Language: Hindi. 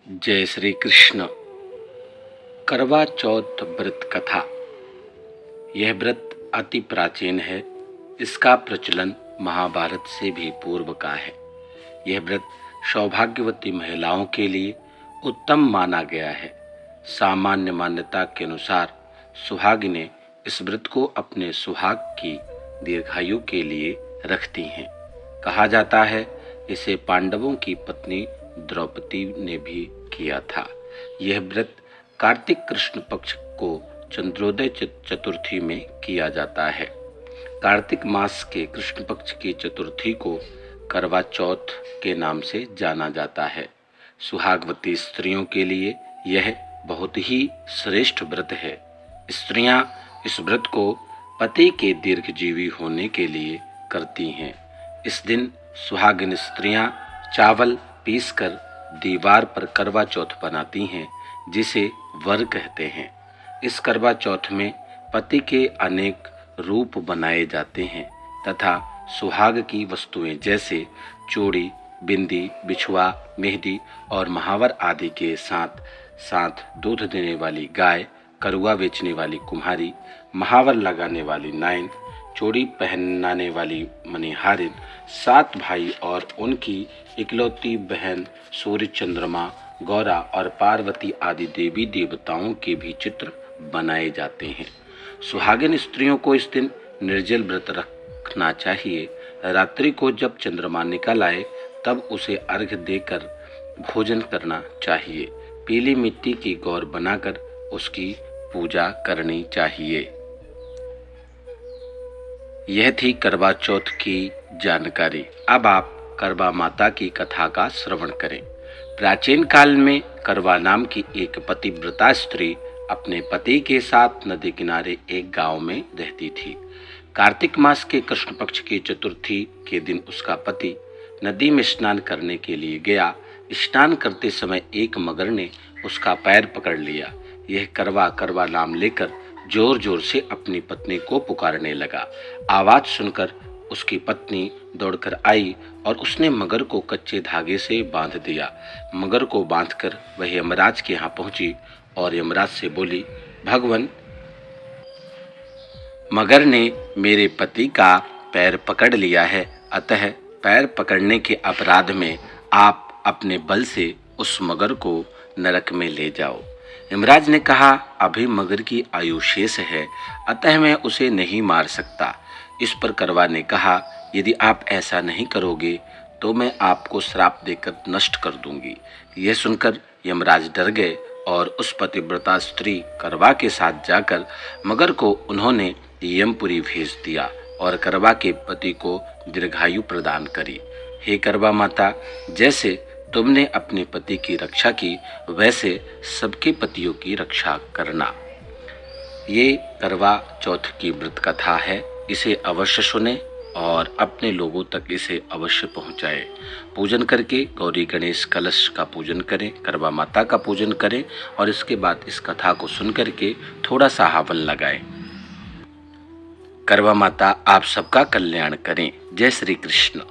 जय श्री कृष्ण। करवा चौथ व्रत कथा। यह व्रत अति प्राचीन है। इसका प्रचलन महाभारत से भी पूर्व का है। यह व्रत सौभाग्यवती महिलाओं के लिए उत्तम माना गया है। सामान्य मान्यता के अनुसार सुहागिनें इस व्रत को अपने सुहाग की दीर्घायु के लिए रखती हैं। कहा जाता है इसे पांडवों की पत्नी द्रौपदी ने भी किया था। यह व्रत कार्तिक कृष्ण पक्ष को चंद्रोदय चतुर्थी में किया जाता है। कार्तिक मास के कृष्ण पक्ष की चतुर्थी को करवा चौथ के नाम से जाना जाता है। सुहागवती स्त्रियों के लिए यह बहुत ही श्रेष्ठ व्रत है। स्त्रियां इस व्रत को पति के दीर्घजीवी होने के लिए करती हैं। इस दिन सुहागिन स्त्रियां चावल पीसकर दीवार पर करवा चौथ बनाती हैं, जिसे वर कहते हैं। इस करवा चौथ में पति के अनेक रूप बनाए जाते हैं तथा सुहाग की वस्तुएं जैसे चूड़ी, बिंदी, बिछुआ, मेहंदी और महावर आदि के साथ साथ दूध देने वाली गाय, करुआ बेचने वाली कुम्हारी, महावर लगाने वाली नाइन, चूड़ी पहनाने वाली मणिहारिन, 7 भाई और उनकी इकलौती बहन सूर्य, चंद्रमा, गौरा और पार्वती आदि देवी देवताओं के भी चित्र बनाए जाते हैं। सुहागिन स्त्रियों को इस दिन निर्जल व्रत रखना चाहिए। रात्रि को जब चंद्रमा निकल आए तब उसे अर्घ्य देकर भोजन करना चाहिए। पीली मिट्टी की गौर बनाकर उसकी पूजा करनी चाहिए। यह थी करवा चौथ की जानकारी। अब आप करवा माता की कथा का श्रवण करें। प्राचीन काल में करवा नाम की एक पतिव्रता स्त्री अपने पति के साथ नदी किनारे एक गांव में रहती थी। कार्तिक मास के कृष्ण पक्ष की चतुर्थी के दिन उसका पति नदी में स्नान करने के लिए गया। स्नान करते समय एक मगर ने उसका पैर पकड़ लिया। यह करवा करवा नाम लेकर जोर जोर से अपनी पत्नी को पुकारने लगा। आवाज सुनकर उसकी पत्नी दौड़कर आई और उसने मगर को कच्चे धागे से बांध दिया। मगर को बांधकर वह यमराज के यहाँ पहुंची और यमराज से बोली, भगवान, मगर ने मेरे पति का पैर पकड़ लिया है, अतः पैर पकड़ने के अपराध में आप अपने बल से उस मगर को नरक में ले जाओ। यमराज ने कहा, अभी मगर की आयु शेष है, अतः मैं उसे नहीं मार सकता। इस पर करवा ने कहा, यदि आप ऐसा नहीं करोगे तो मैं आपको श्राप देकर नष्ट कर दूंगी। यह सुनकर यमराज डर गए और उस पतिव्रता स्त्री करवा के साथ जाकर मगर को उन्होंने यमपुरी भेज दिया और करवा के पति को दीर्घायु प्रदान करी। हे करवा माता, जैसे तुमने अपने पति की रक्षा की, वैसे सबके पतियों की रक्षा करना। ये करवा चौथ की व्रत कथा है। इसे अवश्य सुने और अपने लोगों तक इसे अवश्य पहुंचाएं। पूजन करके गौरी गणेश कलश का पूजन करें, करवा माता का पूजन करें और इसके बाद इस कथा को सुन करके थोड़ा सा हवन लगाएं। करवा माता आप सबका कल्याण करें। जय श्री कृष्ण।